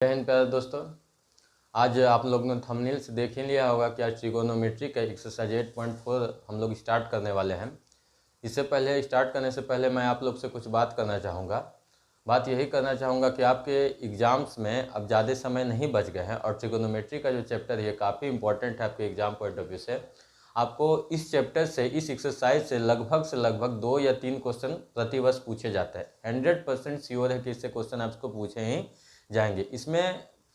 जय हिंद प्यारे दोस्तों। आज आप लोग ने थंबनेल से देख ही लिया होगा कि आज ट्रिगोनोमेट्री का एक्सरसाइज 8.4 हम लोग स्टार्ट करने वाले हैं। इससे पहले स्टार्ट करने से पहले मैं आप लोग से कुछ बात करना चाहूँगा। बात यही करना चाहूँगा कि आपके एग्ज़ाम्स में अब ज़्यादा समय नहीं बच गए हैं और ट्रिगोनोमेट्री का जो चैप्टर है काफ़ी इंपॉर्टेंट है आपके एग्ज़ाम पॉइंट ऑफ व्यू से। आपको इस चैप्टर से, इस एक्सरसाइज से लगभग 2 या 3 क्वेश्चन प्रतिवर्ष पूछे जाते हैं। 100% श्योर है कि इससे क्वेश्चन आपको पूछे ही जाएंगे। इस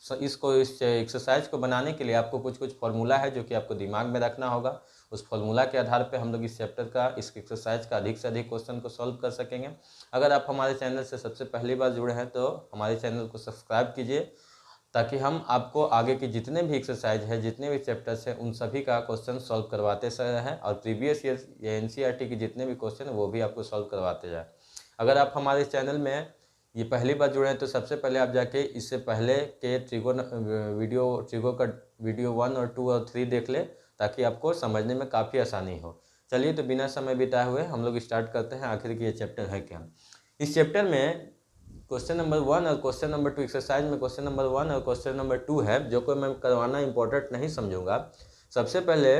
एक्सरसाइज को बनाने के लिए आपको कुछ फॉर्मूला है जो कि आपको दिमाग में रखना होगा। उस फॉर्मूला के आधार पे हम लोग इस चैप्टर का, इस एक्सरसाइज का अधिक से अधिक क्वेश्चन को सॉल्व कर सकेंगे। अगर आप हमारे चैनल से सबसे पहली बार जुड़े हैं तो हमारे चैनल को सब्सक्राइब कीजिए, ताकि हम आपको आगे की जितने भी एक्सरसाइज है, जितने भी चैप्टर्स हैं, उन सभी का क्वेश्चन सॉल्व करवाते रहें और प्रीवियस ईयर या NCERT के जितने भी क्वेश्चन हैं वो भी आपको सॉल्व करवाते जाए। अगर आप हमारे चैनल में ये पहली बार जुड़े हैं तो सबसे पहले आप जाके इससे पहले के ट्रिगो का वीडियो 1 और 2 और 3 देख ले, ताकि आपको समझने में काफ़ी आसानी हो। चलिए तो बिना समय बिताए हुए हम लोग स्टार्ट करते हैं। आखिर की ये चैप्टर है क्या। इस चैप्टर में क्वेश्चन नंबर 1 और क्वेश्चन नंबर 2, एक्सरसाइज में क्वेश्चन नंबर 1 और क्वेश्चन नंबर 2 है, जो कि मैं करवाना इंपॉर्टेंट नहीं समझूंगा। सबसे पहले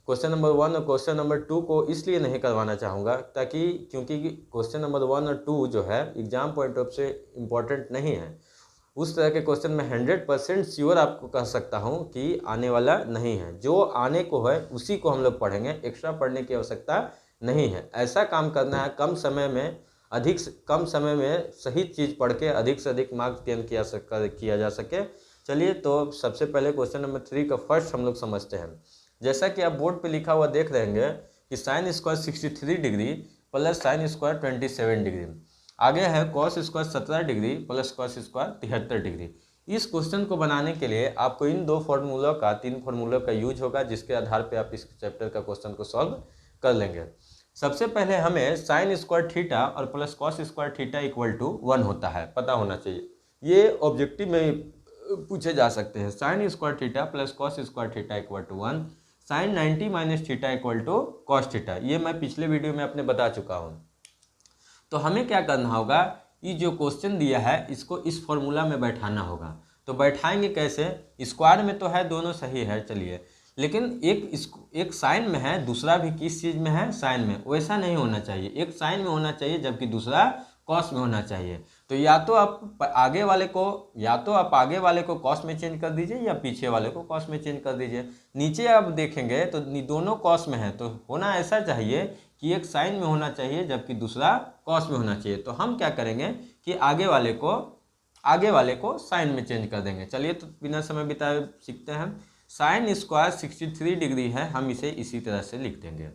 क्वेश्चन नंबर 1 और क्वेश्चन नंबर 2 को इसलिए नहीं करवाना चाहूँगा क्योंकि क्वेश्चन नंबर 1 और 2 जो है एग्जाम पॉइंट ऑफ से इम्पॉर्टेंट नहीं है। उस तरह के क्वेश्चन में 100% श्योर आपको कह सकता हूँ कि आने वाला नहीं है। जो आने को है उसी को हम लोग पढ़ेंगे, एक्स्ट्रा पढ़ने की आवश्यकता नहीं है। ऐसा काम करना है कम समय में सही चीज़ पढ़ के अधिक से अधिक मार्क्स गेन किया जा सके। चलिए तो सबसे पहले क्वेश्चन नंबर 3 का फर्स्ट हम लोग समझते हैं। जैसा कि आप बोर्ड पे लिखा हुआ देख रहे होंगे कि sine square 63 degree plus sine square 27 degree, आगे है cos square 17 degree plus cos square 73 degree. इस क्वेश्चन को बनाने के लिए आपको इन तीन फार्मूलों का यूज होगा, जिसके आधार पे आप इस चैप्टर का क्वेश्चन को सॉल्व कर लेंगे। सबसे पहले हमें साइन स्क्वायर थीटा और plus cos square theta equal to 1 होता है, पता होना चाहिए। ये ऑब्जेक्टिव में पूछे जा सकते हैं। Sine square theta plus cos square theta equal to 1, sine 90 minus theta equal to cos theta. ये मैं पिछले वीडियो में अपने बता चुका हूँ। तो हमें क्या करना होगा, ये जो क्वेश्चन दिया है इसको इस फॉर्मूला में बैठाना होगा। तो बैठाएंगे कैसे? स्क्वायर में तो है, दोनों सही है, चलिए, लेकिन एक साइन में है, दूसरा भी किस चीज़ में है? साइन में। वैसा नहीं होना चाहिए, एक साइन में होना चाहिए जबकि दूसरा कॉस में होना चाहिए। तो या तो आप आगे वाले को कॉस में चेंज कर दीजिए या पीछे वाले को कॉस में चेंज कर दीजिए। नीचे आप देखेंगे तो दोनों कॉस में है, तो होना ऐसा चाहिए कि एक साइन में होना चाहिए जबकि दूसरा कॉस में होना चाहिए। तो हम क्या करेंगे कि आगे वाले को साइन में चेंज कर देंगे। चलिए तो बिना समय बिताए सीखते हैं। साइन स्क्वायर 63 डिग्री है, हम इसे इसी तरह से लिख देंगे।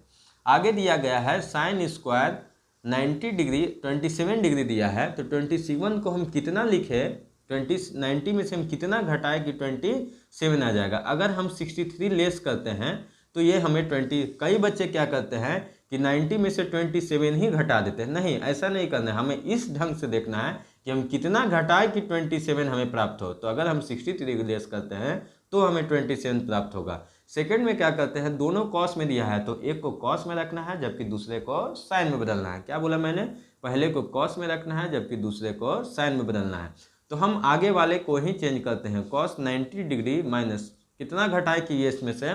आगे दिया गया है साइन स्क्वायर 90 डिग्री 27 डिग्री दिया है, तो 27 को हम कितना लिखे? 90 में से हम कितना घटाए कि 27 आ जाएगा। अगर हम 63 लेस करते हैं तो ये हमें 20, कई बच्चे क्या करते हैं कि 90 में से 27 ही घटा देते हैं। नहीं, ऐसा नहीं करना है, हमें इस ढंग से देखना है कि हम कितना घटाए कि 27 हमें प्राप्त हो। तो अगर हम 63 लेस करते हैं तो हमें 27 प्राप्त होगा। सेकंड में क्या करते हैं, दोनों कॉस में दिया है तो एक को कॉस में रखना है जबकि दूसरे को साइन में बदलना है। क्या बोला मैंने? पहले को कॉस में रखना है जबकि दूसरे को साइन में बदलना है। तो हम आगे वाले को ही चेंज करते हैं। कॉस 90 डिग्री माइनस कितना घटाए कि ये इसमें से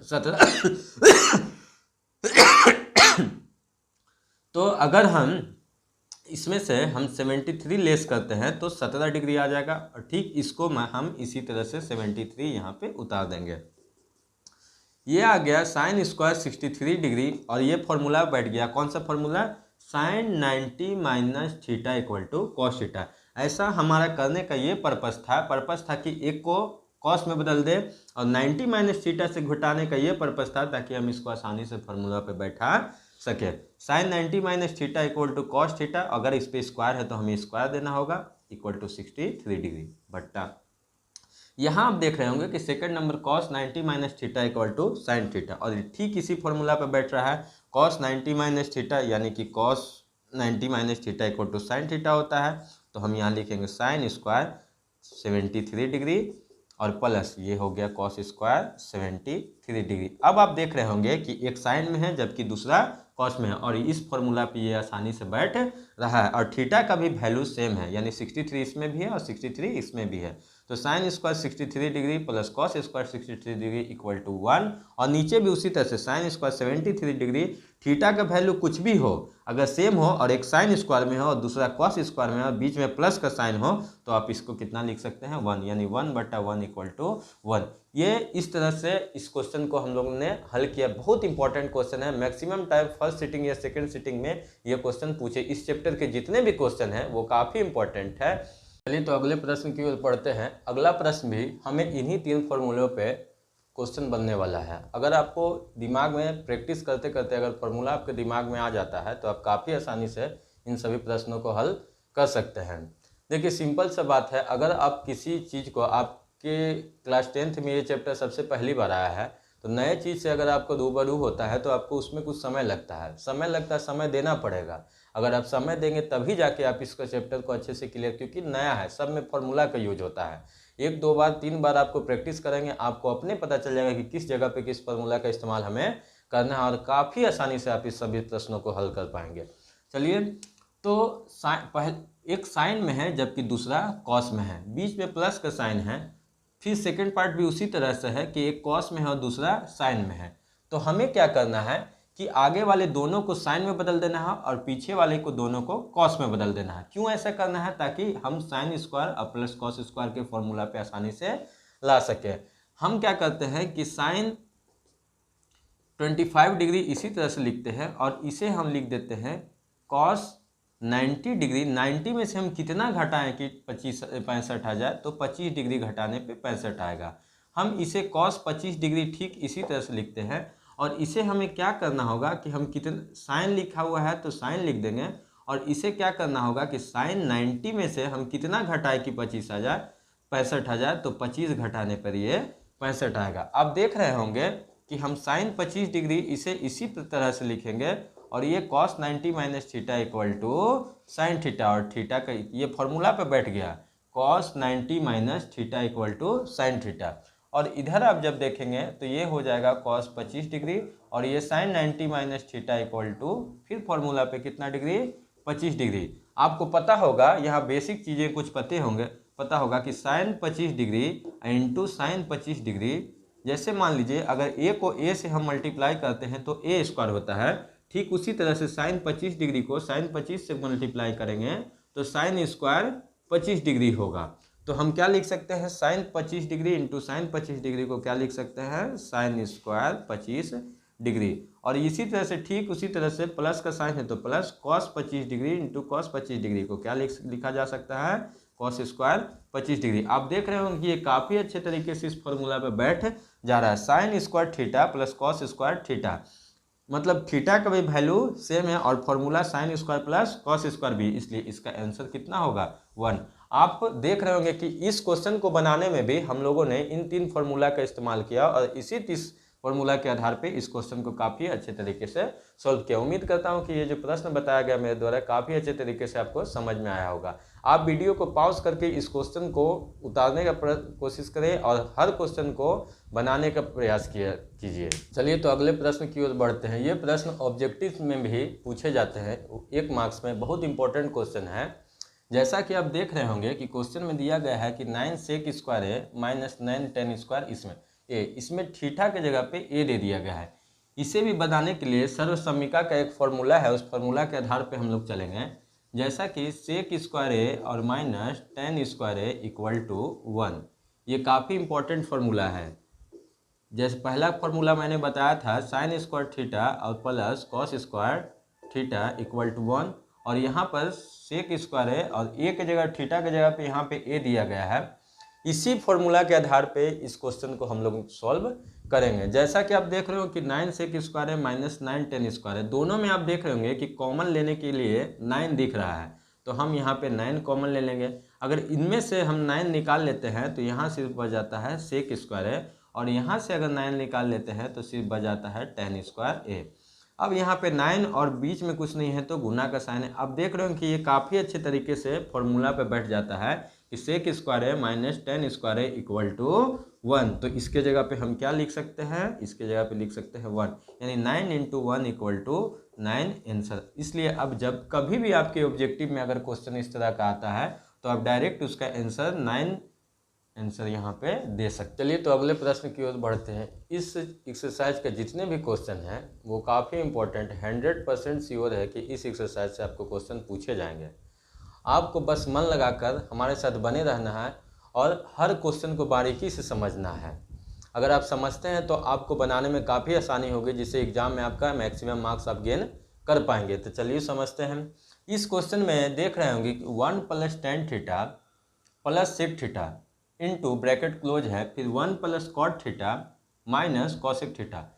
17 तो अगर हम इसमें से हम 73 लेस करते हैं तो 17 डिग्री आ जाएगा। और ठीक इसको हम इसी तरह से 73 यहाँ पे उतार देंगे। ये आ गया साइन स्क्वायर 63 डिग्री और ये फॉर्मूला बैठ गया। कौन सा formula? Sine 90 minus theta equal to cos theta. ऐसा हमारा करने का ये पर्पस था कि एक को कॉस में बदल दे, और 90 माइनस थीटा से घटाने का ये पर्पस था ताकि हम इसको आसानी से फॉर्मूला पे बैठा सके। Sine 90 minus theta equal to cos theta, अगर इस पे स्क्वायर है तो हमें स्क्वायर देना होगा, इक्वल टू 63 डिग्री बट्टा। यहाँ आप देख रहे होंगे कि second number cos 90 minus theta equal to sine theta, और ठीक इसी फॉर्मूला पे बैठ रहा है। कॉस 90 माइनस थीटा यानी कि cos 90 minus theta equal to sine theta होता है। तो हम यहाँ लिखेंगे साइन स्क्वायर 73 डिग्री और प्लस ये हो गया कॉस स्क्वायर 73 डिग्री। अब आप देख रहे होंगे कि एक साइन में है जबकि दूसरा कॉस में है, और इस फॉर्मूला पे ये आसानी से बैठ रहा है। और थीटा का भी वैल्यू सेम है, यानी 63 इसमें भी है और 63 इसमें भी है। तो sine square 63 degree plus cos square 63 degree equal to 1। और नीचे भी उसी तरह से साइन स्क्वायर 73 डिग्री, थीटा का वैल्यू कुछ भी हो अगर सेम हो और एक साइन स्क्वायर में हो और दूसरा कॉस स्क्वायर में हो, बीच में प्लस का साइन हो, तो आप इसको कितना लिख सकते हैं 1, यानी 1/1 इक्वल टू 1। ये इस तरह से इस क्वेश्चन को हम लोगों ने हल किया। बहुत इंपॉर्टेंट क्वेश्चन है, मैक्सिमम टाइम फर्स्ट सिटिंग या सेकंड सिटिंग में ये क्वेश्चन पूछे। इस चैप्टर के जितने भी क्वेश्चन हैं वो काफ़ी इंपॉर्टेंट है। चलिए तो अगले प्रश्न की ओर पढ़ते हैं। अगला प्रश्न भी हमें इन्हीं 3 फॉर्मूलों पे क्वेश्चन बनने वाला है। अगर आपको दिमाग में प्रैक्टिस करते करते अगर फॉर्मूला आपके दिमाग में आ जाता है तो आप काफ़ी आसानी से इन सभी प्रश्नों को हल कर सकते हैं। देखिए सिंपल सा बात है, अगर आप किसी चीज़ को, आपके क्लास 10th में ये चैप्टर सबसे पहली बार आया है, तो नए चीज़ से अगर आपको रूबरू होता है तो आपको उसमें कुछ समय लगता है, समय देना पड़ेगा। अगर आप समय देंगे तभी जाके आप इसका चैप्टर को अच्छे से क्लियर, क्योंकि नया है, सब में फॉर्मूला का यूज होता है। 1 2 बार 3 बार आपको प्रैक्टिस करेंगे, आपको अपने पता चल जाएगा कि किस जगह पे किस फार्मूला का इस्तेमाल हमें करना है, और काफ़ी आसानी से आप इस सभी प्रश्नों को हल कर पाएंगे। चलिए तो एक साइन में है जबकि दूसरा कॉस में है, बीच में प्लस का साइन है। फिर सेकंड पार्ट भी उसी तरह से है कि एक कॉस में है और दूसरा साइन में है। तो हमें क्या करना है कि आगे वाले दोनों को साइन में बदल देना है और पीछे वाले को दोनों को कॉस में बदल देना है। क्यों ऐसा करना है? ताकि हम साइन स्क्वायर और प्लस कॉस स्क्वायर के फॉर्मूला पे आसानी से ला सके। हम क्या करते हैं कि साइन 25 डिग्री इसी तरह से लिखते हैं और इसे हम लिख देते हैं कॉस 90 डिग्री। 90 में से हम कितना घटाएं कि 65 आ जाए, तो 25 डिग्री घटाने पे 65 आएगा। हम इसे कॉस 25 डिग्री ठीक इसी तरह से लिखते हैं। और इसे हमें क्या करना होगा कि हम कितने, साइन लिखा हुआ है तो साइन लिख देंगे, और इसे क्या करना होगा कि साइन 90 में से हम कितना घटाए कि 25 आ जाए, 65 आ जाए, तो 25 घटाने पर ये 65 आएगा। आप देख रहे होंगे कि हम साइन 25 डिग्री इसे इसी तरह से लिखेंगे, और ये cos 90 minus theta equal to sine theta, और थीटा का ये फॉर्मूला पे बैठ गया, cos 90 minus theta equal to sine theta. और इधर आप जब देखेंगे तो ये हो जाएगा cos 25 डिग्री, और ये sine 90 minus theta equal to फिर फॉर्मूला पे कितना डिग्री, 25 डिग्री। आपको पता होगा, यहाँ बेसिक चीज़ें कुछ पता होगा कि sine 25 degree into sine 25 degree, जैसे मान लीजिए अगर a को a से हम मल्टीप्लाई करते हैं तो a स्क्वायर होता है, ठीक उसी तरह से साइन 25 डिग्री को साइन 25 से मल्टीप्लाई करेंगे तो साइन स्क्वायर 25 डिग्री होगा। तो हम क्या लिख सकते हैं, sine 25 degree into sine 25 degree को क्या लिख सकते हैं, साइन स्क्वायर 25 डिग्री। और इसी तरह से ठीक उसी तरह से प्लस का साइन है तो plus cos 25 degree into cos 25 degree को क्या लिखा जा सकता है, कॉस स्क्वायर 25 डिग्री। आप देख रहे हो कि ये काफ़ी अच्छे तरीके से इस फॉर्मूला पे बैठ जा रहा है। Sign square theta plus cos square theta, मतलब थीटा का भी वैल्यू सेम है और formula sine square plus cos square भी, इसलिए इसका आंसर कितना होगा 1। आप देख रहे होंगे कि इस क्वेश्चन को बनाने में भी हम लोगों ने इन 3 फॉर्मूला का इस्तेमाल किया, और इसी 30 फॉर्मूला के आधार पे इस क्वेश्चन को काफ़ी अच्छे तरीके से सॉल्व किया। उम्मीद करता हूं कि ये जो प्रश्न बताया गया मेरे द्वारा काफ़ी अच्छे तरीके से आपको समझ में आया होगा। आप वीडियो को पॉज करके इस क्वेश्चन को उतारने का कोशिश करें और हर क्वेश्चन को बनाने का प्रयास कीजिए। चलिए तो अगले प्रश्न की ओर बढ़ते हैं। ये प्रश्न ऑब्जेक्टिव में भी पूछे जाते हैं, 1 मार्क्स में, बहुत इंपॉर्टेंट क्वेश्चन है। जैसा कि आप देख रहे होंगे कि क्वेश्चन में दिया गया है कि 9 सेक स्क्वायर है माइनस 9 टेन स्क्वायर, इसमें थीटा के जगह पे ए दे दिया गया है। इसे भी बनाने के लिए सर्वसम्मिका का एक फॉर्मूला है, उस फॉर्मूला के आधार पे हम लोग चलेंगे। जैसा कि सेक स्क्वायर ए और minus tan square A equal to 1, ये काफ़ी इंपॉर्टेंट फार्मूला है। जैसे पहला फार्मूला मैंने बताया था साइन स्क्वायर थीटा और plus cos square theta equal to 1, और यहाँ पर सेक स्क्वायर है और ए के जगह थीटा के जगह पे यहाँ पे ए दिया गया है। इसी फॉर्मूला के आधार पे इस क्वेश्चन को हम लोग सॉल्व करेंगे। जैसा कि आप देख रहे हो कि 9 सेक स्क्वायर है माइनस 9 टेन स्क्वायर है, दोनों में आप देख रहे होंगे कि कॉमन लेने के लिए 9 दिख रहा है, तो हम यहाँ पे 9 कॉमन ले लेंगे। अगर इनमें से हम 9 निकाल लेते हैं तो यहाँ सिर्फ बच जाता है सेक स्क्वायर है, और यहाँ से अगर 9 निकाल लेते हैं तो सिर्फ बच जाता है टेन स्क्वायर ए। अब यहाँ पे 9 और बीच में कुछ नहीं है तो गुना का साइन है। अब देख रहे हो कि ये काफ़ी अच्छे तरीके से फॉर्मूला पे बैठ जाता है कि सेक स्क्वायर है माइनस टेन स्क्वायर है इक्वल टू 1। तो इसके जगह पे हम क्या लिख सकते हैं, इसके जगह पे लिख सकते हैं 1, यानी 9 इंटू 1 इक्वल टू 9 आंसर। इसलिए अब जब कभी भी आपके ऑब्जेक्टिव में अगर क्वेश्चन इस तरह का आता है तो आप डायरेक्ट उसका आंसर 9 आंसर यहाँ पे दे सकते। चलिए तो अगले प्रश्न की ओर बढ़ते हैं। इस एक्सरसाइज के जितने भी क्वेश्चन हैं वो काफ़ी इंपॉर्टेंट, 100% श्योर है कि इस एक्सरसाइज से आपको क्वेश्चन पूछे जाएंगे। आपको बस मन लगाकर हमारे साथ बने रहना है और हर क्वेश्चन को बारीकी से समझना है। अगर आप समझते हैं तो आपको बनाने में काफ़ी आसानी होगी, जिससे एग्जाम में आपका मैक्सिमम मार्क्स आप गेन कर पाएंगे। तो चलिए समझते हैं। इस क्वेश्चन में देख रहे होंगे कि 1 + tan theta plus sec theta into bracket close है, फिर 1 + cot theta minus cosec theta.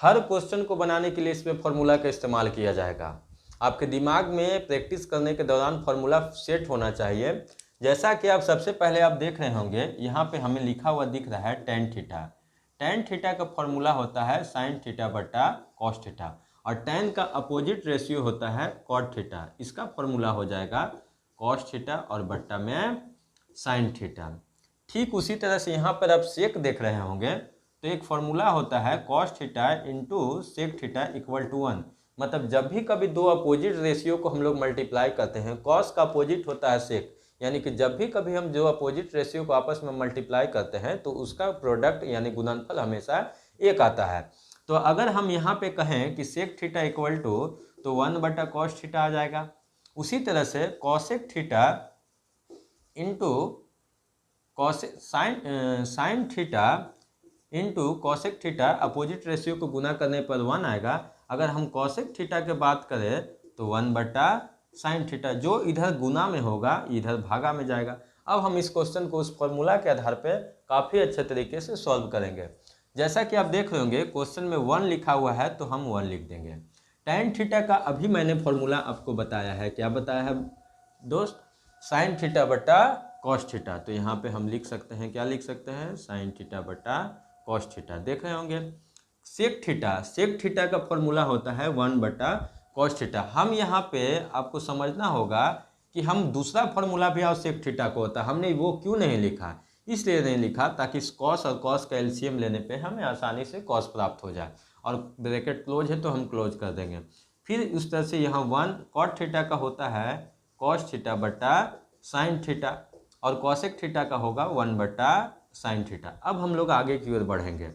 हर क्वेश्चन को बनाने के लिए इसमें फॉर्मूला का इस्तेमाल किया जाएगा। आपके दिमाग में प्रैक्टिस करने के दौरान फॉर्मूला सेट होना चाहिए। जैसा कि आप सबसे पहले आप देख रहे होंगे, यहाँ पे हमें लिखा हुआ दिख रहा है tan थीटा। tan थीटा का फॉर्मूला होता है sin थीटा बटा cos थीटा, और tan का अपोजिट रेशियो होता है cot थीटा। इसका फॉर्मूला हो जाएगा cos थीटा और बट्टा में sin थीटा। ठीक उसी तरह से यहाँ पर आप सेक देख रहे होंगे, तो एक फॉर्मूला होता है cos theta into sec theta equal to 1। मतलब जब भी कभी दो अपोजिट रेशियो को हम लोग मल्टीप्लाई करते हैं, cos का अपोजिट होता है सेक, यानी कि जब भी कभी हम जो अपोजिट रेशियो को आपस में मल्टीप्लाई करते हैं तो उसका प्रोडक्ट यानी गुणनफल हमेशा एक आता है। तो अगर हम यहाँ पे कहें कि सेक थीटा इक्वल टू, तो 1 बटा cos थीटा आ जाएगा। उसी तरह से cosec theta into sine theta into cosec theta opposite ratio को गुना करने पर 1 आएगा। अगर हम कॉसेक थीटा की बात करें तो 1 बटा साइन थीटा, जो इधर गुना में होगा इधर भागा में जाएगा। अब हम इस क्वेश्चन को उस फॉर्मूला के आधार पे काफ़ी अच्छे तरीके से सॉल्व करेंगे। जैसा कि आप देख रहे होंगे क्वेश्चन में 1 लिखा हुआ है तो हम 1 लिख देंगे। tan थीटा का अभी मैंने फॉर्मूला आपको बताया है। क्या बताया है दोस्त? साइन थीटा बटा cos थीटा। तो यहाँ पे हम लिख सकते हैं, क्या लिख सकते हैं, साइन थीटा बटा cos थीटा। देख रहे होंगे सेक थीटा का फॉर्मूला होता है 1 बटा cos थीटा। हम यहाँ पे आपको समझना होगा कि हम दूसरा फॉर्मूला भी और सेक थीटा को होता है, हमने वो क्यों नहीं लिखा, इसलिए नहीं लिखा ताकि cos और cos का एलसीएम लेने पे हमें आसानी से cos प्राप्त हो जाए, और ब्रैकेट क्लोज है तो हम क्लोज कर देंगे। फिर उस तरह से यहाँ 1 cot थीटा का होता है cos थीटा बटा साइन थीटा, और कॉसेक थीटा का होगा 1 बटा साइन थीटा। अब हम लोग आगे की ओर बढ़ेंगे।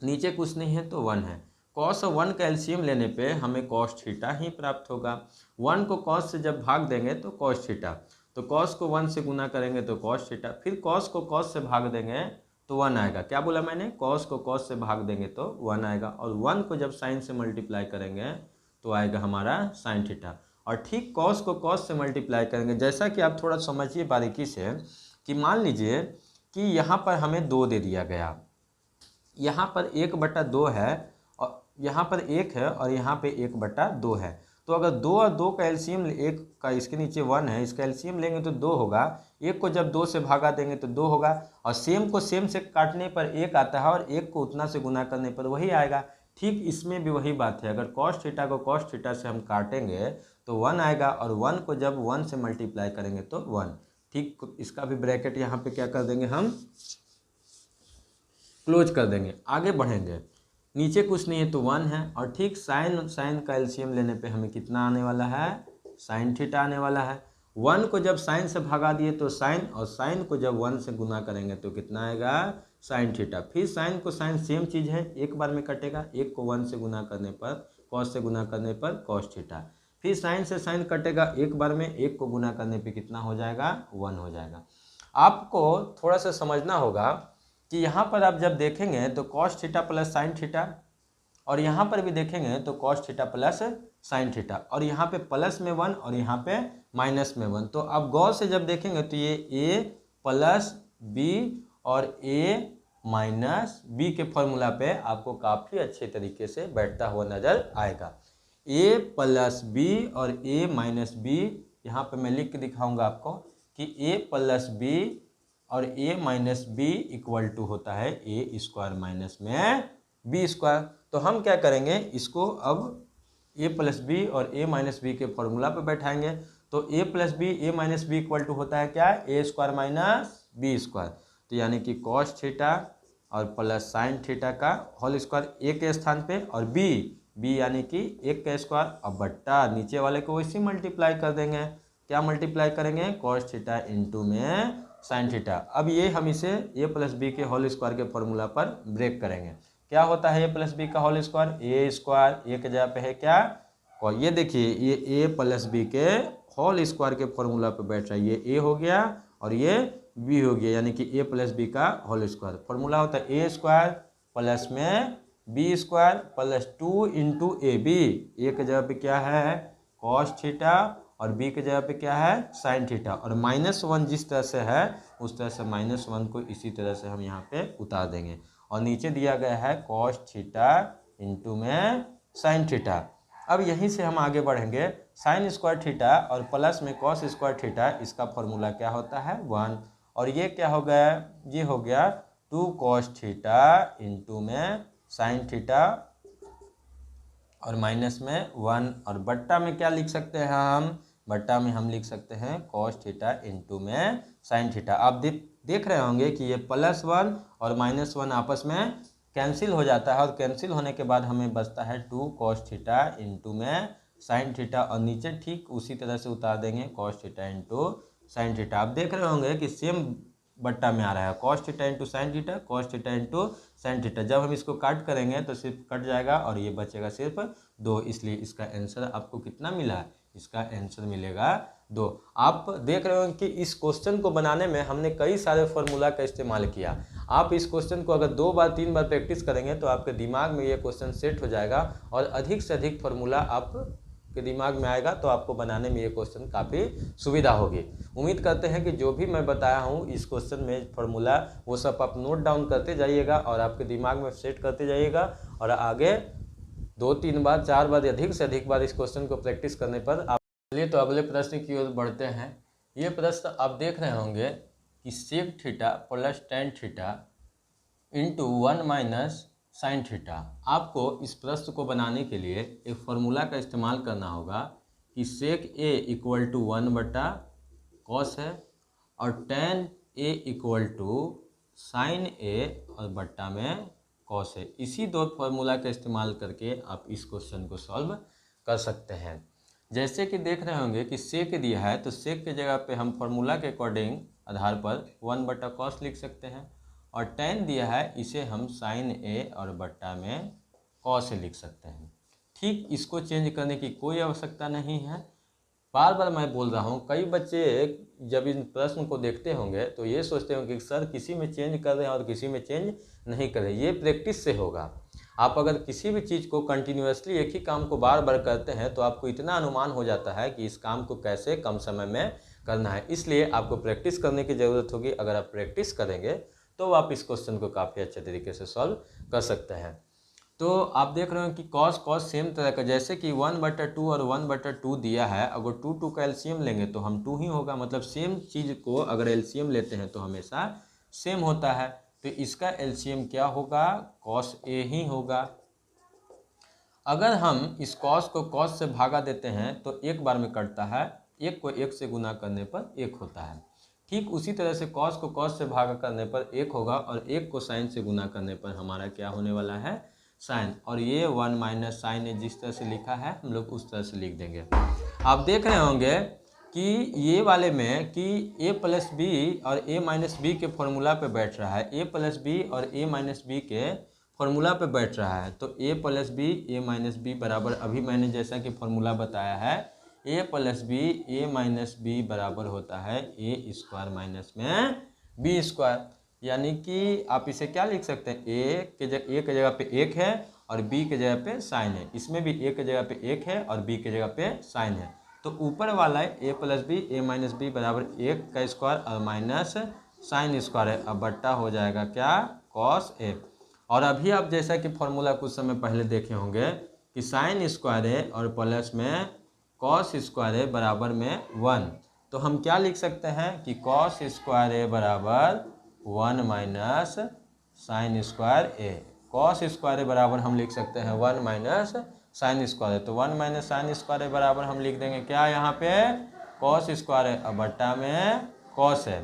नीचे कुछ नहीं है तो 1 है। cos और 1 का एलसीएम लेने पे हमें cos थीटा ही प्राप्त होगा। 1 को cos से जब भाग देंगे तो cos थीटा, तो cos को 1 से गुना करेंगे तो cos थीटा, फिर cos को cos से भाग देंगे तो 1 आएगा। क्या बोला मैंने? cos को cos से भाग देंगे तो 1 आएगा, और 1 को जब साइन से मल्टीप्लाई करेंगे तो आएगा हमारा साइन थीटा। और ठीक cos को cos से मल्टीप्लाई करेंगे। जैसा कि आप थोड़ा समझिए बारीकी से कि मान लीजिए कि यहाँ पर हमें 2 दे दिया गया, यहाँ पर 1 बटा 2 है, और यहाँ पर 1 है, और यहाँ पे 1 बटा 2 है। तो अगर 2 और 2 का एलसीएम, 1 का इसके नीचे 1 है, इसका एलसीएम लेंगे तो 2 होगा। 1 को जब 2 से भागा देंगे तो 2 होगा, और सेम को सेम से काटने पर 1 आता है, और 1 को उतना से गुना करने पर वही आएगा। ठीक इसमें भी वही बात है। अगर cos थीटा को cos थीटा से हम काटेंगे तो 1 आएगा, और 1 को जब 1 से मल्टीप्लाई करेंगे तो 1। ठीक इसका भी ब्रैकेट यहाँ पे क्या कर देंगे, हम क्लोज कर देंगे। आगे बढ़ेंगे, नीचे कुछ नहीं है तो 1 है, और ठीक साइन का एलसीएम लेने पे हमें कितना आने वाला है, साइन थीटा आने वाला है। 1 को जब साइन से भगा दिए तो साइन, और साइन को जब 1 से गुना करेंगे तो कितना आएगा, साइन थीटा। फिर साइन को साइन सेम चीज़ है, एक बार में कटेगा। 1 को 1 से गुना करने पर, cos से गुना करने पर cos थीटा। फिर साइन से साइन कटेगा एक बार में, 1 को गुना करने पे कितना हो जाएगा, 1 हो जाएगा। आपको थोड़ा सा समझना होगा कि यहाँ पर आप जब देखेंगे तो cos theta plus sine theta, और यहाँ पर भी देखेंगे तो cos theta plus sine theta, और यहाँ पे प्लस में 1 और यहाँ पे माइनस में 1। तो आप गौर से जब देखेंगे तो ये a प्लस b और a माइनस b के फॉर्मूला पे आपको काफ़ी अच्छे तरीके से बैठता हुआ नज़र आएगा। a प्लस b और a माइनस b, यहाँ पे मैं लिख के दिखाऊंगा आपको कि a प्लस b और a minus b equal to होता है a स्क्वायर माइनस में b स्क्वायर। तो हम क्या करेंगे, इसको अब a प्लस b और a माइनस b के फॉर्मूला पे बैठाएंगे। तो A plus B A minus B equal to होता है क्या, A square minus B square. तो यानी कि कॉस थीटा और प्लस साइन थीटा का होल स्क्वायर ए के स्थान पे, और बी यानी कि एक का स्क्वायर, अब बट्टा नीचे वाले को वैसे मल्टीप्लाई कर देंगे। क्या मल्टीप्लाई करेंगे, कॉस थीटा इंटू में साइन थीटा। अब ये हम इसे ए प्लस बी के होल स्क्वायर के फॉर्मूला पर ब्रेक करेंगे। क्या होता है ए प्लस बी का whole square, A square A के जगह पे है क्या, और ये देखिए ये ए प्लस बी के होल स्क्वायर के फॉर्मूला पे बैठ रहा है, ये ए हो गया और ये बी हो गया, यानी कि ए प्लस बी का होल स्क्वायर। फॉर्मूला होता है ए स्क्वायर प्लस में B square plus 2 into A B. A के जगह पे क्या है कॉस थीटा और बी के जगह पे क्या है साइन थीटा, और -1 जिस तरह से है उस तरह से -1 को इसी तरह से हम यहाँ पे उतार देंगे, और नीचे दिया गया है कॉस थीटा इंटू में साइन थीटा। अब यहीं से हम आगे बढ़ेंगे, साइन स्क्वायर थीटा और प्लस में कॉस स्क्वायर थीटा, इसका फॉर्मूला क्या होता है 1, और ये क्या हो गया, ये हो गया 2 कॉस थीटा इंटू में साइन थीटा और माइनस में 1, और बट्टा में क्या लिख सकते हैं हम, बट्टा में हम लिख सकते हैं कॉस थीटा इंटू में साइन थीटा। आप देख रहे होंगे कि ये +1 और -1 आपस में कैंसिल हो जाता है, और कैंसिल होने के बाद हमें बचता है 2 कॉस थीटा इंटू में साइन थीटा, और नीचे ठीक उसी तरह से उतार देंगे cos theta into sine theta. आप देख रहे होंगे कि सेम बट्टा में आ रहा है cos theta into sine theta, cos theta into sine theta. जब हम इसको काट करेंगे तो सिर्फ कट जाएगा और ये बचेगा सिर्फ 2, इसलिए इसका आंसर आपको कितना मिला, इसका आंसर मिलेगा 2। आप देख रहे हो कि इस क्वेश्चन को बनाने में हमने कई सारे फॉर्मूला का इस्तेमाल किया। आप इस क्वेश्चन को अगर 2 बार 3 बार प्रैक्टिस करेंगे तो आपके दिमाग में ये क्वेश्चन सेट हो जाएगा, और अधिक से अधिक फॉर्मूला आपके दिमाग में आएगा, तो आपको बनाने में ये क्वेश्चन काफ़ी सुविधा होगी। उम्मीद करते हैं कि जो भी मैं बताया हूँ इस क्वेश्चन में फॉर्मूला, वो सब आप नोट डाउन करते जाइएगा और आपके दिमाग में सेट करते जाइएगा, और आगे 2-3 बार 4 बार अधिक से अधिक बार इस क्वेश्चन को प्रैक्टिस करने पर आप। चलिए तो अगले प्रश्न की ओर बढ़ते हैं। ये प्रश्न आप देख रहे होंगे कि sec theta plus tan theta into 1 minus sine theta. आपको इस प्रश्न को बनाने के लिए एक फॉर्मूला का इस्तेमाल करना होगा कि सेक ए इक्वल टू 1/कॉस है, और tan A equal to sine A और बट्टा में कॉस है। इसी 2 फॉर्मूला का इस्तेमाल करके आप इस क्वेश्चन को सॉल्व कर सकते हैं। जैसे कि देख रहे होंगे कि सेक दिया है, तो सेक के जगह पे हम फॉर्मूला के अकॉर्डिंग आधार पर 1/कॉस लिख सकते हैं, और टेन दिया है इसे हम साइन ए और बट्टा में कॉस लिख सकते हैं। ठीक इसको चेंज करने की कोई आवश्यकता नहीं है। बार बार मैं बोल रहा हूँ, कई बच्चे जब इन प्रश्न को देखते होंगे तो ये सोचते होंगे कि सर किसी में चेंज कर रहे हैं और किसी में चेंज नहीं कर रहे। ये प्रैक्टिस से होगा। आप अगर किसी भी चीज़ को कंटिन्यूअसली एक ही काम को बार बार करते हैं तो आपको इतना अनुमान हो जाता है कि इस काम को कैसे कम समय में करना है। इसलिए आपको प्रैक्टिस करने की ज़रूरत होगी। अगर आप प्रैक्टिस करेंगे तो आप इस क्वेश्चन को काफ़ी अच्छे तरीके से सॉल्व कर सकते हैं। तो आप देख रहे हो कि कॉस सेम तरह का, जैसे कि 1/2 और 1/2 दिया है, अगर 2 का एलसीएम लेंगे तो हम 2 ही होगा, मतलब सेम चीज़ को अगर एलसीएम लेते हैं तो हमेशा सेम होता है। तो इसका एलसीएम क्या होगा, कॉस ए ही होगा। अगर हम इस कॉस को कॉस से भागा देते हैं तो एक बार में कटता है, एक को एक से गुना करने पर एक होता है। ठीक उसी तरह से कॉस को कॉस से भागा करने पर एक होगा, और एक को साइन से गुना करने पर हमारा क्या होने वाला है, साइन। और ये 1 माइनस साइन जिस तरह से लिखा है हम लोग उस तरह से लिख देंगे। आप देख रहे होंगे कि ये वाले में कि ए प्लस बी और ए माइनस बी के फॉर्मूला पे बैठ रहा है, ए प्लस बी और ए माइनस बी के फॉर्मूला पे बैठ रहा है। तो A plus B A minus B बराबर, अभी मैंने जैसा कि फॉर्मूला बताया है, ए plus B A minus B बराबर होता है ए स्क्वायर माइनस में बी स्क्वायर। यानी कि आप इसे क्या लिख सकते हैं, ए के जगह पे 1 है और बी के जगह पे साइन है। इसमें भी ए के जगह पे 1 है और बी के जगह पे साइन है। तो ऊपर वाला है ए plus B A minus B बराबर 1 का स्क्वायर और माइनस साइन स्क्वायर है। अब बट्टा हो जाएगा क्या, कॉस ए। और अभी आप जैसा कि फॉर्मूला कुछ समय पहले देखे होंगे कि साइन स्क्वायर है और प्लस में कॉस स्क्वायर ए बराबर में 1। तो हम क्या लिख सकते हैं कि कॉस स्क्वायर ए बराबर 1 माइनस साइन स्क्वायर ए। कॉस स्क्वायर ए बराबर हम लिख सकते हैं 1 माइनस साइन स्क्वायर ए। तो 1 माइनस साइन स्क्वायर ए बराबर हम लिख देंगे क्या, यहाँ पे कॉस स्क्वायर ए और बट्टा में कॉस है।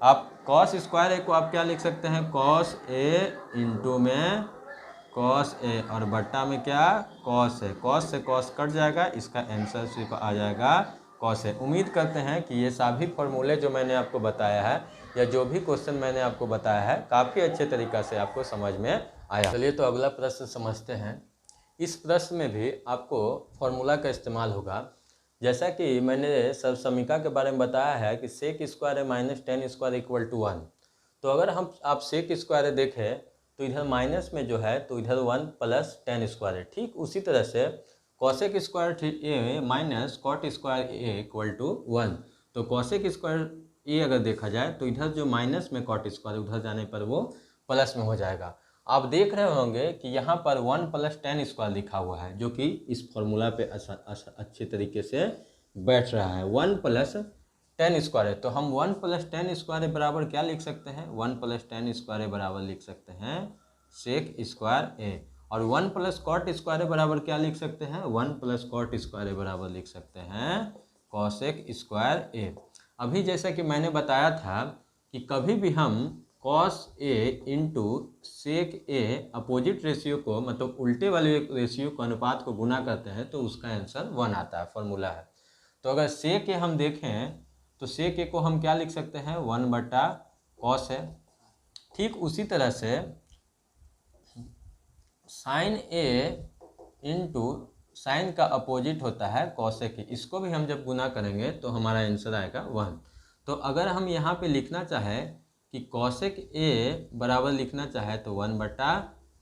आप कॉस स्क्वायर ए को आप क्या लिख सकते हैं, कॉस ए इंटू में कॉस ए और बट्टा में क्या कॉस है। कॉस से कॉस कट जाएगा, इसका आंसर सिर्फ आ जाएगा कॉस है। उम्मीद करते हैं कि ये सभी फॉर्मूले जो मैंने आपको बताया है या जो भी क्वेश्चन मैंने आपको बताया है काफ़ी अच्छे तरीक़ा से आपको समझ में आया। चलिए तो अगला प्रश्न समझते हैं। इस प्रश्न में भी आपको फॉर्मूला का इस्तेमाल होगा। जैसा कि मैंने सर्वसमीका के बारे में बताया है कि सेक स्क्वायर है minus tan square equal to 1। तो अगर आप सेक स्क्वायर देखें तो इधर माइनस में जो है तो इधर 1 प्लस टेन स्क्वायर है। ठीक उसी तरह से cosec square A minus cot square A equal to 1। तो कॉसेक स्क्वायर ए अगर देखा जाए तो इधर जो माइनस में कॉट स्क्वायर उधर जाने पर वो प्लस में हो जाएगा। आप देख रहे होंगे कि यहाँ पर 1 प्लस टेन स्क्वायर लिखा हुआ है जो कि इस फॉर्मूला पे अच्छे तरीके से बैठ रहा है। 1 प्लस टेन स्क्वायर है तो हम 1 प्लस टेन स्क्वायर बराबर क्या लिख सकते हैं, 1 प्लस टेन स्क्वायर बराबर लिख सकते हैं सेक स्क्वायर ए। और 1 प्लस कॉट स्क्वायर बराबर क्या लिख सकते हैं, 1 प्लस कॉट स्क्वायर बराबर लिख सकते हैं कॉसेक स्क्वायर ए। अभी जैसा कि मैंने बताया था कि कभी भी हम cos A into sec A opposite ratio को मतलब उल्टे वाले रेशियो को अनुपात को गुना करते हैं तो उसका आंसर 1 आता है, फॉर्मूला है। तो अगर सेक ए हम देखें तो सेक ए को हम क्या लिख सकते हैं, 1 बटा कॉस है। ठीक उसी तरह से साइन ए इंटू साइन का अपोजिट होता है कॉसेक ए, इसको भी हम जब गुना करेंगे तो हमारा आंसर आएगा 1। तो अगर हम यहाँ पे लिखना चाहें कि कॉसेक ए बराबर लिखना चाहे तो 1 बटा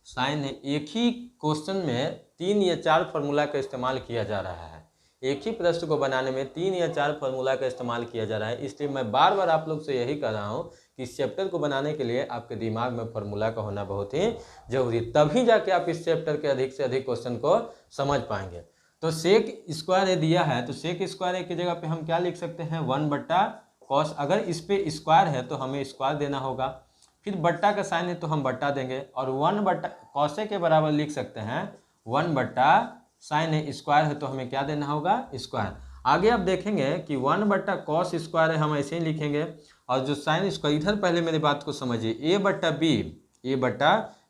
साइन है। एक ही क्वेश्चन में 3 या 4 फार्मूला का इस्तेमाल किया जा रहा है। एक ही प्रश्न को बनाने में 3 या 4 फार्मूला का इस्तेमाल किया जा रहा है। इसलिए मैं बार बार आप लोग से यही कह रहा हूँ कि इस चैप्टर को बनाने के लिए आपके दिमाग में फार्मूला का होना बहुत ही जरूरी, तभी जाके आप इस चैप्टर के अधिक से अधिक क्वेश्चन को समझ पाएंगे। तो सेक स्क्वायर ए दिया है तो सेक स्क्वायर ए की जगह पे हम क्या लिख सकते हैं, 1 बट्टा कॉस। अगर इस पे स्क्वायर है तो हमें स्क्वायर देना होगा, फिर बट्टा का साइन है तो हम बट्टा देंगे और 1 बट्टा कॉसे के बराबर लिख सकते हैं 1 बट्टा साइन है, स्क्वायर है तो हमें क्या देना होगा, स्क्वायर। आगे आप देखेंगे कि 1 बट्टा कॉस स्क्वायर है हम ऐसे ही लिखेंगे और जो साइन स्क्वायर, इधर पहले मेरी बात को समझिए, ए बट्टा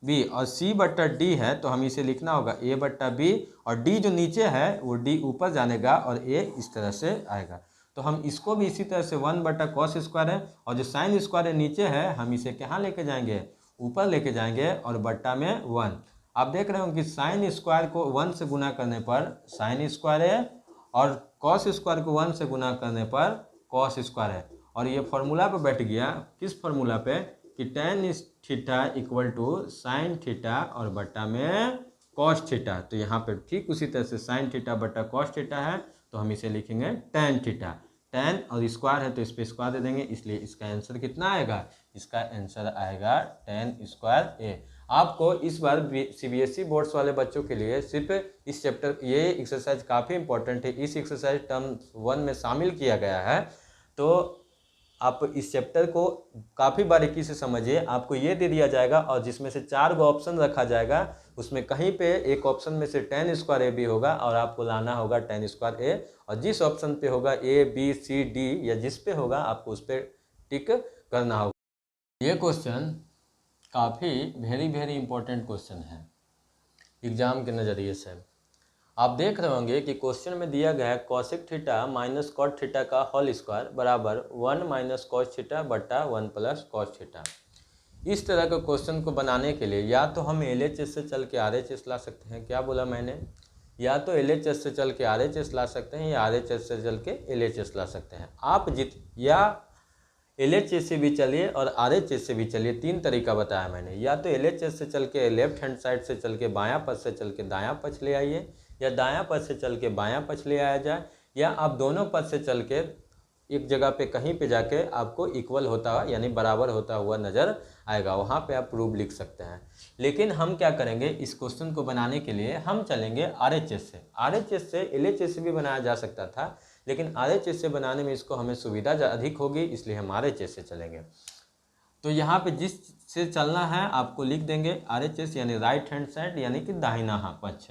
बी और सी बट्टा डी है तो हम इसे लिखना होगा ए बट्टा बी और डी जो नीचे है वो डी ऊपर जानेगा और ए इस तरह से आएगा। तो हम इसको भी इसी तरह से 1 बटा कॉस स्क्वायर है और जो साइन स्क्वायर नीचे है हम इसे कहाँ लेके जाएंगे, ऊपर लेके जाएंगे और बट्टा में 1। आप देख रहे हो कि साइन स्क्वायर को 1 से गुना करने पर साइन स्क्वायर है और कॉस स्क्वायर को 1 से गुना करने पर कॉस स्क्वायर है। और ये फॉर्मूला पे बैठ गया, किस फॉर्मूला पे, कि tan theta equal to sine theta और बट्टा में कॉस थीटा। तो यहाँ पे ठीक उसी तरह से साइन थीटा बट्टा कॉस थीटा है तो हम इसे लिखेंगे टेन थीटा। टेन और स्क्वायर है तो इस पर स्क्वायर दे देंगे, इसलिए इसका आंसर कितना आएगा, इसका आंसर आएगा टेन स्क्वायर ए। आपको इस बार सीबीएसई बोर्ड्स वाले बच्चों के लिए सिर्फ इस चैप्टर, ये एक्सरसाइज काफ़ी इंपॉर्टेंट है, इस एक्सरसाइज टर्म 1 में शामिल किया गया है। तो आप इस चैप्टर को काफ़ी बारीकी से समझिए। आपको ये दे दिया जाएगा और जिसमें से 4 गो ऑप्शन रखा जाएगा, उसमें कहीं पे एक ऑप्शन में से टेन स्क्वायर ए भी होगा और आपको लाना होगा टेन स्क्वायर ए, और जिस ऑप्शन पे होगा ए बी सी डी या जिस पे होगा आपको उस पर टिक करना होगा। ये क्वेश्चन काफ़ी वेरी इंपॉर्टेंट क्वेश्चन है एग्जाम के नज़रिए से। आप देख रहे होंगे कि क्वेश्चन में दिया गया है cosec theta minus cot theta का होल स्क्वायर बराबर 1 माइनस कॉस थीटा बट्टा 1 प्लस कॉस थीटा। इस तरह के क्वेश्चन को बनाने के लिए या तो हम LHS से चल के RHS ला सकते हैं, क्या बोला मैंने, या तो LHS से चल के RHS ला सकते हैं या RHS से चल के LHS ला सकते हैं। आप या LHS से भी चलिए और RHS से भी चलिए, 3 तरीका बताया मैंने। या तो LHS से चल के लेफ्ट हैंड साइड से चल के बायां पक्ष से चल के दायां पक्ष ले आइए, या दायां पक्ष से चल के बायां पक्ष ले आया जाए, या आप दोनों पक्ष से चल के एक जगह पे कहीं पे जाके आपको इक्वल होता हुआ यानी बराबर होता हुआ नज़र आएगा, वहाँ पे आप प्रूव लिख सकते हैं। लेकिन हम क्या करेंगे, इस क्वेश्चन को बनाने के लिए हम चलेंगे RHS से। RHS से LHS से भी बनाया जा सकता था, लेकिन RHS से बनाने में इसको हमें सुविधा अधिक होगी, इसलिए हम RHS से चलेंगे। तो यहाँ पे जिस से चलना है आपको लिख देंगे RHS यानी राइट हैंड साइड यानी कि दाहिना पक्ष।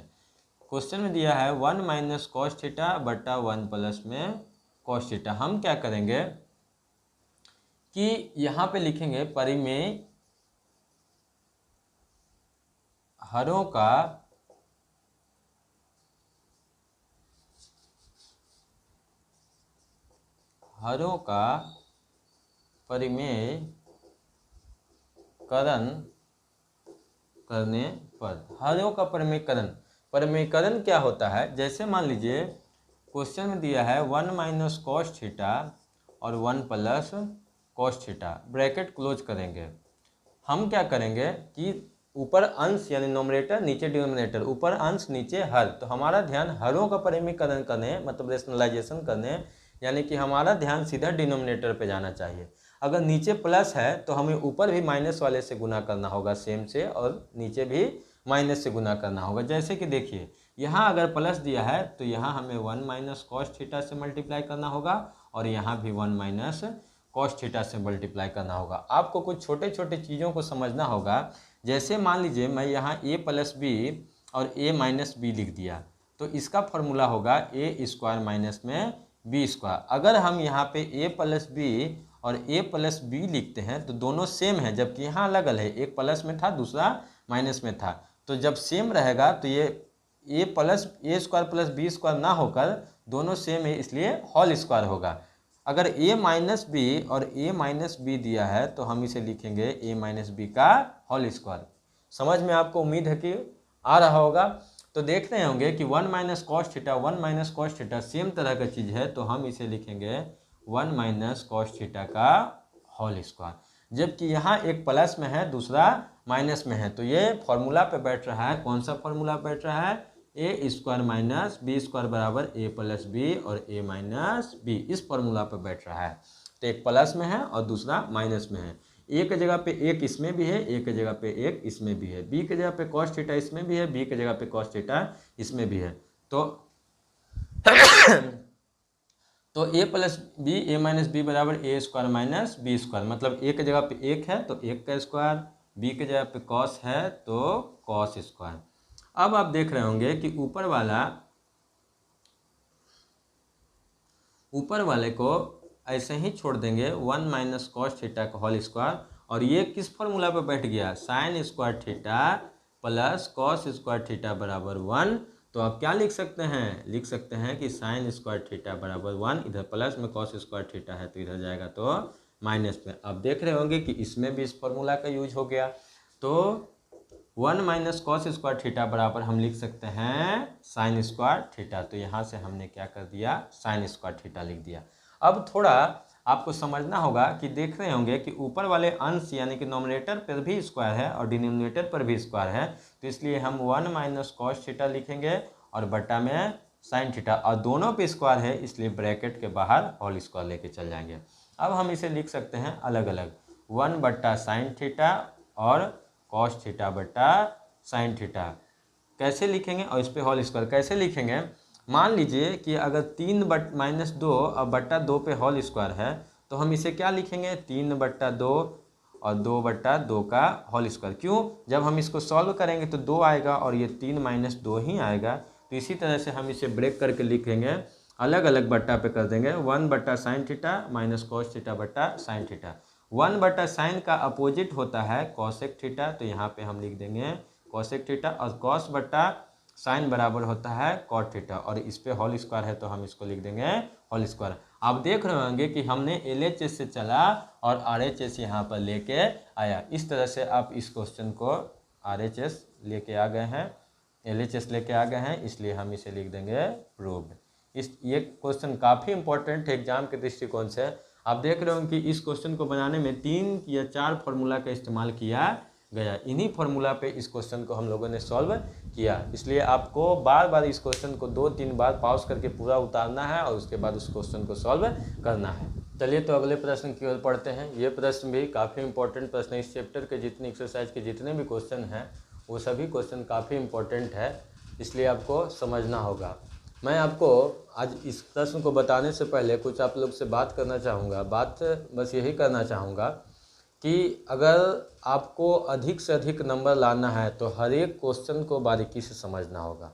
क्वेश्चन में दिया है 1 माइनस कॉस थीटा बट्टा 1 प्लस में कॉस थीटा। हम क्या करेंगे कि यहाँ पे लिखेंगे परिमेय हरों का परिमेय करण करने पर। हरों का परिमेयकरण क्या होता है, जैसे मान लीजिए क्वेश्चन में दिया है 1 माइनस कॉस थीटा और 1 plus cos theta, bracket close करेंगे। हम क्या करेंगे कि ऊपर अंश यानी नोमिनेटर, नीचे डिनोमिनेटर, ऊपर अंश नीचे हर, तो हमारा ध्यान हरों का परिमेयकरण करने मतलब रेशनलाइजेशन करने, यानी कि हमारा ध्यान सीधा डिनोमिनेटर पे जाना चाहिए। अगर नीचे प्लस है तो हमें ऊपर भी माइनस वाले से गुना करना होगा सेम से, और नीचे भी माइनस से गुना करना होगा। जैसे कि देखिए यहाँ अगर प्लस दिया है तो यहाँ हमें 1 माइनस कॉस थीटा से मल्टीप्लाई करना होगा, और यहाँ भी 1 माइनस कॉस थीटा से मल्टीप्लाई करना होगा। आपको कुछ छोटे छोटे चीज़ों को समझना होगा। जैसे मान लीजिए मैं यहाँ a प्लस बी और a माइनस बी लिख दिया, तो इसका फॉर्मूला होगा ए स्क्वायर माइनस में बी स्क्वायर। अगर हम यहाँ पे a प्लस बी और a प्लस बी लिखते हैं तो दोनों सेम है, जबकि यहाँ अलग अलग है, एक प्लस में था दूसरा माइनस में था। तो जब सेम रहेगा तो ये a square plus b square ना होकर दोनों सेम है, इसलिए होल स्क्वायर होगा। अगर a माइनस बी और a माइनस बी दिया है तो हम इसे लिखेंगे a माइनस बी का होल स्क्वायर। समझ में आपको उम्मीद है कि आ रहा होगा। तो देख रहे होंगे कि 1 minus cos theta 1 minus cos theta same तरह का चीज़ है, तो हम इसे लिखेंगे 1 माइनस कॉस थीटा का होल स्क्वायर। जबकि यहाँ एक प्लस में है दूसरा माइनस में है, तो ये फॉर्मूला पे बैठ रहा है। कौन सा फॉर्मूला बैठ रहा है? A square minus B square बराबर ए प्लस बी और ए माइनस बी, इस फॉर्मूला पे बैठ रहा है। तो एक प्लस में है और दूसरा माइनस में है। ए के जगह पे एक इसमें भी है, ए के जगह पे एक इसमें भी है, बी के जगह पे कॉस थीटा इसमें भी है, बी के जगह पे कॉस थीटा इसमें भी है। तो A plus B A minus B बराबर ए स्क्वायर माइनस बी स्क्वायर, मतलब ए के जगह पे एक है तो एक का स्क्वायर, बी के जगह पे कॉस है तो कॉस स्क्वायर। अब आप देख रहे होंगे कि ऊपर वाले को ऐसे ही छोड़ देंगे 1 माइनस कॉस थीटा का होल स्क्वायर, और ये किस फॉर्मूला पे बैठ गया? Sign square theta plus cos square theta बराबर 1। तो आप क्या लिख सकते हैं? लिख सकते हैं कि साइन स्क्वायर थीटा बराबर 1, इधर प्लस में कॉस स्क्वायर थीटा है तो इधर जाएगा तो माइनस में। आप देख रहे होंगे कि इसमें भी इस फॉर्मूला का यूज हो गया। तो 1 माइनस कॉस स्क्वायर थीटा बराबर हम लिख सकते हैं साइन स्क्वायर थीटा। तो यहाँ से हमने क्या कर दिया? साइन स्क्वायर थीटा लिख दिया। अब थोड़ा आपको समझना होगा कि देख रहे होंगे कि ऊपर वाले अंश यानी कि नोमिनेटर पर भी स्क्वायर है और डिनोमिनेटर पर भी स्क्वायर है, तो इसलिए हम 1 माइनस कॉस थीटा लिखेंगे और बट्टा में साइन थीटा, और दोनों पे स्क्वायर है इसलिए ब्रैकेट के बाहर होल स्क्वायर लेके चल जाएंगे। अब हम इसे लिख सकते हैं अलग अलग, 1 बट्टा साइन थीटा और कॉस थीटा बट्टा साइन थीटा। कैसे लिखेंगे? और इस पर होल स्क्वायर कैसे लिखेंगे? मान लीजिए कि अगर 3 माइनस 2 और बट्टा 2 पे होल स्क्वायर है तो हम इसे क्या लिखेंगे? 3 बट्टा 2 और 2 बट्टा 2 का होल स्क्वायर। क्यों? जब हम इसको सॉल्व करेंगे तो 2 आएगा और ये 3 माइनस 2 ही आएगा। तो इसी तरह से हम इसे ब्रेक करके लिखेंगे, अलग अलग बट्टा पे कर देंगे। 1 बट्टा sine theta minus cos theta बट्टा साइन थीटा। 1 बट्टा साइन का अपोजिट होता है कॉसेक थीटा, तो यहाँ पे हम लिख देंगे कॉसेक थीटा, और कॉस बट्टा साइन बराबर होता है कॉट थीटा, और इस पे होल स्क्वायर है तो हम इसको लिख देंगे होल स्क्वायर। आप देख रहे होंगे कि हमने LHS से चला और RHS यहाँ पर लेके आया। इस तरह से आप इस क्वेश्चन को RHS लेके आ गए हैं, LHS लेके आ गए हैं, इसलिए हम इसे लिख देंगे प्रूव्ड। ये क्वेश्चन काफ़ी इंपॉर्टेंट है एग्जाम के दृष्टिकोण से। आप देख रहे हो कि इस क्वेश्चन को बनाने में 3 या 4 फार्मूला का इस्तेमाल किया गया। इन्हीं फार्मूला पे इस क्वेश्चन को हम लोगों ने सॉल्व किया, इसलिए आपको बार बार इस क्वेश्चन को 2-3 बार पॉज करके पूरा उतारना है और उसके बाद उस क्वेश्चन को सॉल्व करना है। चलिए तो अगले प्रश्न की ओर पढ़ते हैं। ये प्रश्न भी काफ़ी इंपॉर्टेंट प्रश्न है। इस चैप्टर के जितने एक्सरसाइज के जितने भी क्वेश्चन हैं वो सभी क्वेश्चन काफ़ी इंपॉर्टेंट है, इसलिए आपको समझना होगा। मैं आपको आज इस प्रश्न को बताने से पहले कुछ आप लोग से बात करना चाहूँगा। बात बस यही करना चाहूँगा कि अगर आपको अधिक से अधिक नंबर लाना है तो हर एक क्वेश्चन को बारीकी से समझना होगा।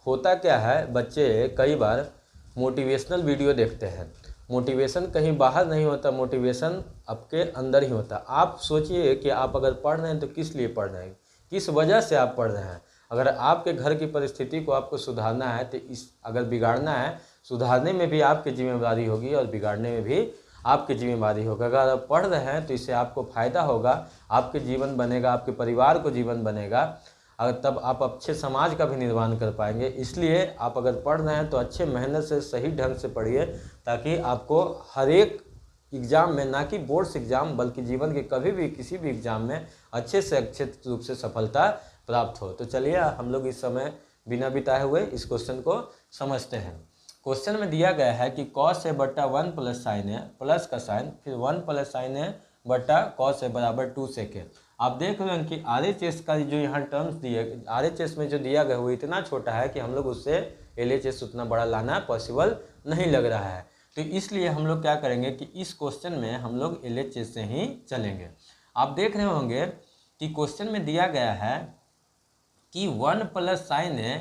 होता क्या है, बच्चे कई बार मोटिवेशनल वीडियो देखते हैं मोटिवेशन कहीं बाहर नहीं होता, मोटिवेशन आपके अंदर ही होता। आप सोचिए कि आप अगर पढ़ रहे हैं तो किस लिए पढ़ रहे हैं, किस वजह से आप पढ़ रहे हैं। अगर आपके घर की परिस्थिति को आपको सुधारना है तो अगर बिगाड़ना है, सुधारने में भी आपकी जिम्मेदारी होगी और बिगाड़ने में भी आपकी जिम्मेदारी होगा। अगर आप पढ़ रहे हैं तो इससे आपको फ़ायदा होगा, आपके जीवन बनेगा, आपके परिवार को जीवन बनेगा, अगर तब आप अच्छे समाज का भी निर्माण कर पाएंगे। इसलिए आप अगर पढ़ रहे हैं तो अच्छे मेहनत से सही ढंग से पढ़िए, ताकि आपको हर एक एग्ज़ाम में, ना कि बोर्ड्स एग्ज़ाम बल्कि जीवन के कभी भी किसी भी एग्ज़ाम में अच्छे से अच्छे रूप से सफलता प्राप्त हो। तो चलिए हम लोग इस समय बिना बिताए हुए इस क्वेश्चन को समझते हैं। क्वेश्चन में दिया गया है कि cos a बट्टा 1 प्लस साइन है, प्लस का साइन, फिर 1 प्लस साइन है बट्टा cos a बराबर 2 sec है। आप देख रहे हैं कि RHS का जो यहाँ टर्म्स दिए, RHS में जो दिया गया वो इतना छोटा है कि हम लोग उससे LHS उतना बड़ा लाना पॉसिबल नहीं लग रहा है। तो इसलिए हम लोग क्या करेंगे कि इस क्वेश्चन में हम लोग LHS से ही चलेंगे। आप देख रहे होंगे कि क्वेश्चन में दिया गया है कि 1 प्लस साइन है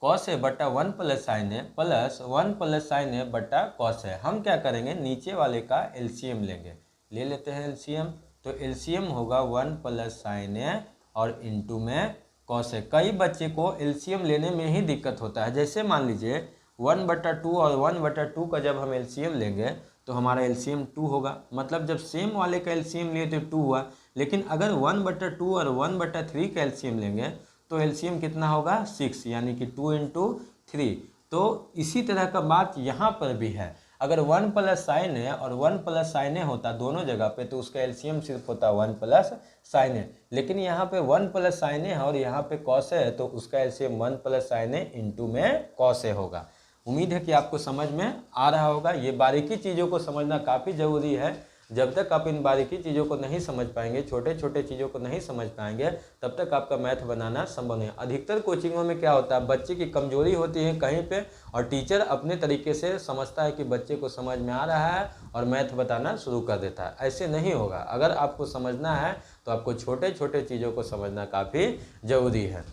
कॉस है बट्टा 1 प्लस साइन है प्लस 1 प्लस साइन है बट्टा कॉस है। हम क्या करेंगे, नीचे वाले का एलसीएम लेंगे, ले लेते हैं एलसीएम। तो एलसीएम होगा 1 प्लस साइन है और इनटू में कॉस है। कई बच्चे को एलसीएम लेने में ही दिक्कत होता है। जैसे मान लीजिए 1/2 और 1/2 का जब हम एलसीएम लेंगे तो हमारा एलसीएम 2 होगा, मतलब जब सेम वाले का एलसीएम लिए तो 2 हुआ। लेकिन अगर 1/2 और 1/3 का एलसीएम लेंगे तो एलसीएम कितना होगा 6, यानी कि 2 × 3। तो इसी तरह का बात यहाँ पर भी है। अगर 1 प्लस साइन है और 1 प्लस साइन है होता दोनों जगह पे तो उसका एलसीएम सिर्फ होता 1 प्लस साइन है। लेकिन यहाँ पे 1 प्लस साइन है और यहाँ पे कॉस है तो उसका एलसीएम 1 प्लस साइन है इनटू में कॉस है होगा। उम्मीद है कि आपको समझ में आ रहा होगा। ये बारीकी चीज़ों को समझना काफ़ी ज़रूरी है। जब तक आप इन बारीकी चीज़ों को नहीं समझ पाएंगे, छोटे छोटे चीज़ों को नहीं समझ पाएंगे, तब तक आपका मैथ बनाना संभव नहीं। अधिकतर कोचिंगों में क्या होता है, बच्चे की कमजोरी होती है कहीं पे और टीचर अपने तरीके से समझता है कि बच्चे को समझ में आ रहा है और मैथ बताना शुरू कर देता है। ऐसे नहीं होगा। अगर आपको समझना है तो आपको छोटे छोटे चीज़ों को समझना काफ़ी ज़रूरी है।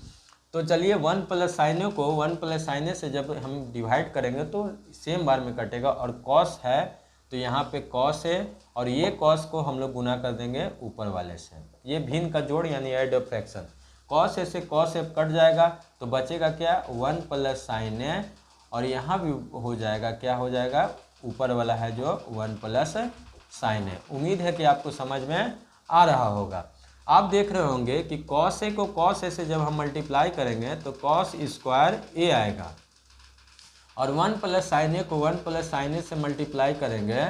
तो चलिए 1 प्लस साइने को 1 प्लस साइने से जब हम डिवाइड करेंगे तो सेम बार में कटेगा। और कॉस है तो यहाँ पे कॉस है और ये कॉस को हम लोग गुना कर देंगे ऊपर वाले से। ये भिन्न का जोड़ यानी add of fraction. Cos A से कॉस ए कट जाएगा तो बचेगा क्या 1 प्लस साइन ए, और यहाँ भी हो जाएगा, क्या हो जाएगा, ऊपर वाला है जो 1 प्लस साइन ए। उम्मीद है कि आपको समझ में आ रहा होगा। आप देख रहे होंगे कि कॉस ए को कॉस ए से जब हम मल्टीप्लाई करेंगे तो कॉस स्क्वायर ए आएगा और 1 प्लस साइन ए को 1 प्लस साइन ए से मल्टीप्लाई करेंगे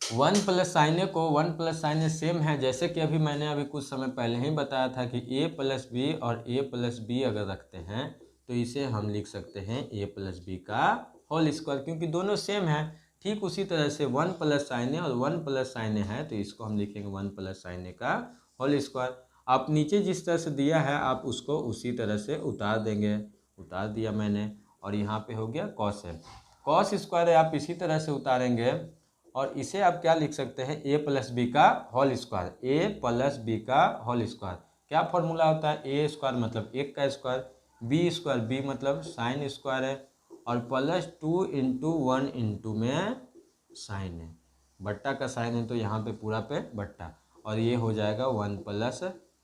1 प्लस साइन ए को 1 प्लस साइन ए सेम है। जैसे कि अभी मैंने अभी कुछ समय पहले ही बताया था कि a प्लस बी और a प्लस बी अगर रखते हैं तो इसे हम लिख सकते हैं a प्लस बी का होल स्क्वायर, क्योंकि दोनों सेम है। ठीक उसी तरह से 1 प्लस साइन ए और 1 प्लस साइन ए है तो इसको हम लिखेंगे 1 प्लस साइन ए का होल स्क्वायर। आप नीचे जिस तरह से दिया है आप उसको उसी तरह से उतार देंगे, उतार दिया मैंने, और यहाँ पे हो गया कॉस है। कॉस स्क्वायर है आप इसी तरह से उतारेंगे और इसे आप क्या लिख सकते हैं a प्लस बी का whole square, a plus B का होल स्क्वायर। क्या फॉर्मूला होता है, a स्क्वायर मतलब 1 का स्क्वायर, b स्क्वायर b मतलब साइन स्क्वायर है, और प्लस 2 × 1 × में साइन है। बट्टा का साइन है तो यहाँ पे पूरा पे बट्टा, और ये हो जाएगा 1 प्लस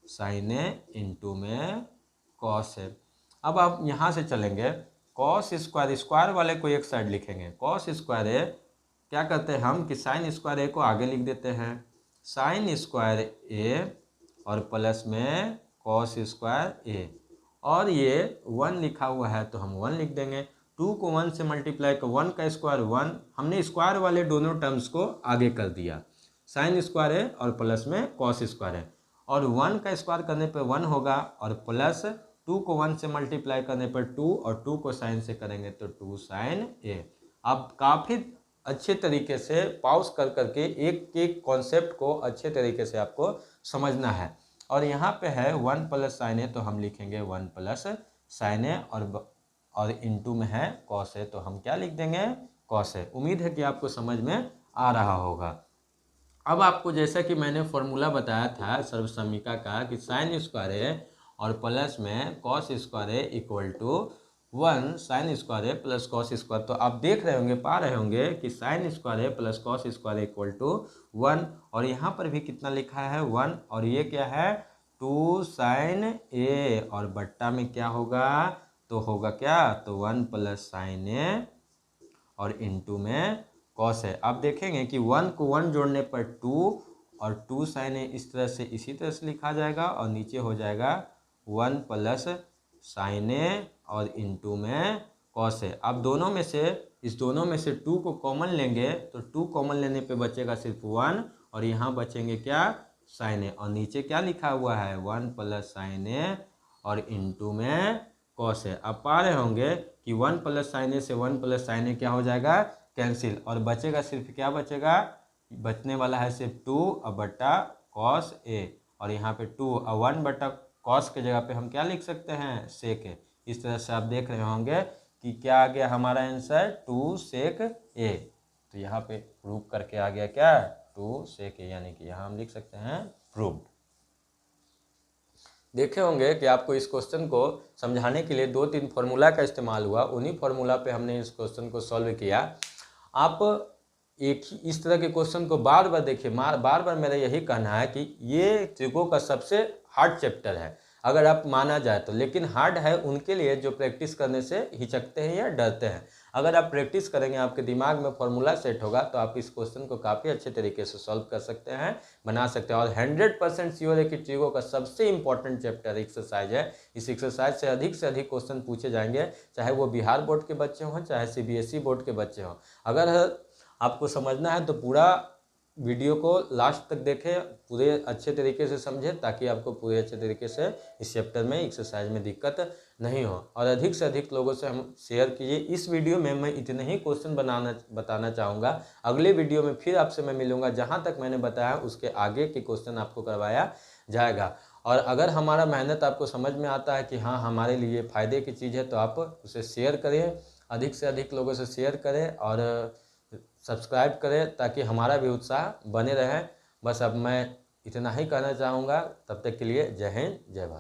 साइन है इंटू में कॉस है। अब आप यहाँ से चलेंगे कॉस स्क्वायर, स्क्वायर वाले को एक साइड लिखेंगे। कॉस स्क्वायर है क्या करते हैं हम कि साइन स्क्वायर ए को आगे लिख देते हैं, साइन स्क्वायर ए और प्लस में कॉस स्क्वायर ए, और ये 1 लिखा हुआ है तो हम 1 लिख देंगे। 2 को 1 से मल्टीप्लाई कर 1 का स्क्वायर 1, हमने स्क्वायर वाले दोनों टर्म्स को आगे कर दिया, साइन स्क्वायर है और प्लस में कॉस स्क्वायर है, और 1 का स्क्वायर करने पर 1 होगा और प्लस 2 को 1 से मल्टीप्लाई करने पर 2 और 2 को साइन से करेंगे तो 2 साइन ए। अब काफ़ी अच्छे तरीके से पॉज कर करके एक एक कॉन्सेप्ट को अच्छे तरीके से आपको समझना है। और यहाँ पे है 1 प्लस साइन है तो हम लिखेंगे 1 प्लस साइन है, और इनटू में है कॉस है तो हम क्या लिख देंगे, कॉस है। उम्मीद है कि आपको समझ में आ रहा होगा। अब आपको जैसा कि मैंने फॉर्मूला बताया था सर्वसमीका का कि साइन स्क्वायर ए और प्लस में cos square A equal to 1 sine square A plus cos square. तो आप देख रहे होंगे, पा रहे होंगे कि sine square A plus cos square equal to 1, और यहाँ पर भी कितना लिखा है 1, और ये क्या है 2 साइन ए, और बट्टा में क्या होगा तो होगा क्या तो 1 प्लस साइन ए और इंटू में कॉस है। आप देखेंगे कि 1 को 1 जोड़ने पर 2 और 2 साइन ए इस तरह से इसी तरह से लिखा जाएगा, और नीचे हो जाएगा 1 प्लस साइन ए और इंटू में कॉस है। अब दोनों में से इस दोनों में से 2 को कॉमन लेंगे तो 2 कॉमन लेने पे बचेगा सिर्फ 1, और यहाँ बचेंगे क्या साइन ए, और नीचे क्या लिखा हुआ है 1 प्लस साइन ए और इंटू में कॉस है। आप पा रहे होंगे कि 1 प्लस साइन ए से 1 प्लस साइन ए क्या हो जाएगा कैंसिल, और बचेगा सिर्फ क्या बचेगा, बचने वाला है सिर्फ 2 और बट्टा कॉस ए, और यहाँ पे 2 और 1 बट्टा कॉस के जगह पे हम क्या लिख सकते हैं सेक ए। इस तरह से आप देख रहे होंगे कि क्या आ गया हमारा आंसर 2 सेक ए। तो यहाँ पे प्रूव करके आ गया क्या 2 सेक ए, यानी कि यहाँ हम लिख सकते हैं प्रूव्ड। देखे होंगे कि आपको इस क्वेश्चन को समझाने के लिए 2-3 फार्मूला का इस्तेमाल हुआ, उन्हीं फार्मूला पे हमने इस क्वेश्चन को सॉल्व किया। आप एक ही इस तरह के क्वेश्चन को बार बार देखिए, बार बार मेरा यही कहना है कि ये त्रिकोण का सबसे हार्ड चैप्टर है अगर आप माना जाए तो, लेकिन हार्ड है उनके लिए जो प्रैक्टिस करने से हिचकते हैं या डरते हैं। अगर आप प्रैक्टिस करेंगे, आपके दिमाग में फॉर्मूला सेट होगा, तो आप इस क्वेश्चन को काफ़ी अच्छे तरीके से सॉल्व कर सकते हैं, बना सकते हैं। और 100% श्योर है कि त्रिकोण का सबसे इंपॉर्टेंट चैप्टर एक्सरसाइज है। इस एक्सरसाइज से अधिक क्वेश्चन पूछे जाएंगे, चाहे वो बिहार बोर्ड के बच्चे हों चाहे CBSE बोर्ड के बच्चे हों। अगर आपको समझना है तो पूरा वीडियो को लास्ट तक देखें, पूरे अच्छे तरीके से समझें, ताकि आपको पूरे अच्छे तरीके से इस चैप्टर में एक्सरसाइज में दिक्कत नहीं हो। और अधिक से अधिक लोगों से हम शेयर कीजिए। इस वीडियो में मैं इतने ही क्वेश्चन बताना चाहूँगा। अगले वीडियो में फिर आपसे मैं मिलूँगा, जहाँ तक मैंने बताया उसके आगे के क्वेश्चन आपको करवाया जाएगा। और अगर हमारा मेहनत आपको समझ में आता है कि हाँ हमारे लिए फ़ायदे की चीज़ है, तो आप उसे शेयर करें, अधिक से अधिक लोगों से शेयर करें और सब्सक्राइब करें, ताकि हमारा भी उत्साह बने रहे। बस अब मैं इतना ही कहना चाहूँगा। तब तक के लिए जय हिंद, जय भारत।